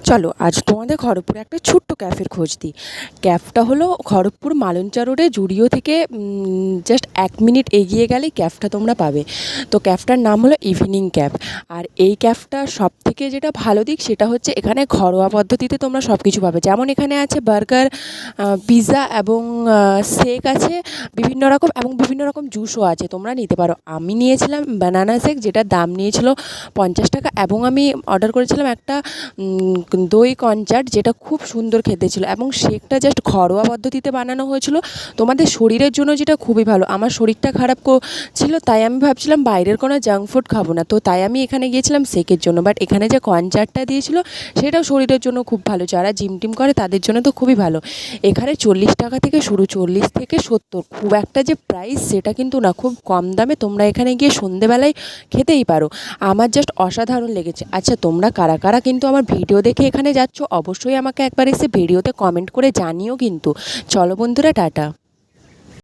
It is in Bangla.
চলো আজ তোমাদের খড়গপুরে একটা ছোট্ট ক্যাফের খোঁজ দিই। ক্যাফটা হলো খড়গপুর মালঞ্চা রোডে জুডিও থেকে জাস্ট 1 মিনিট এগিয়ে গেলেই ক্যাফটা তোমরা পাবে। তো ক্যাফটার নাম হলো ইভিনিং ক্যাফ। আর এই ক্যাফটার সবথেকে যেটা ভালো দিক সেটা হচ্ছে এখানে ঘরোয়া পদ্ধতিতে তোমরা সব কিছু পাবে। যেমন এখানে আছে বার্গার, পিৎজা এবং শেক আছে বিভিন্ন রকম, এবং বিভিন্ন রকম জুসও আছে, তোমরা নিতে পারো। আমি নিয়েছিলাম বানানা শেক, যেটার দাম নিয়েছিল 50 টাকা, এবং আমি অর্ডার করেছিলাম একটা দই কনচাট, যেটা খুব সুন্দর খেতে ছিল, এবং শেকটা জাস্ট ঘরোয়া পদ্ধতিতে বানানো হয়েছিল তোমাদের শরীরের জন্য, যেটা খুবই ভালো। আমার শরীরটা খারাপ ছিল, তাই আমি ভাবছিলাম বাইরের কোনো জাঙ্ক ফুড খাবো না, তো তাই আমি এখানে গিয়েছিলাম শেকের জন্য। বাট এখানে যে কনচাটটা দিয়েছিল সেটাও শরীরের জন্য খুব ভালো, যারা জিম টিম করে তাদের জন্য তো খুবই ভালো। এখানে 40 টাকা থেকে শুরু, 40 থেকে 70, খুব একটা যে প্রাইস সেটা কিন্তু না, খুব কম দামে তোমরা এখানে গিয়ে সন্ধেবেলায় খেতেই পারো। আমার জাস্ট অসাধারণ লেগেছে। আচ্ছা, তোমরা কারা কারা কিন্তু আমার ভিডিও দেখে এখানে যাচ্ছ, অবশ্যই আমাকে একবার এসে ভিডিওতে কমেন্ট করে জানিও কিন্তু। চলো বন্ধুরা, টাটা।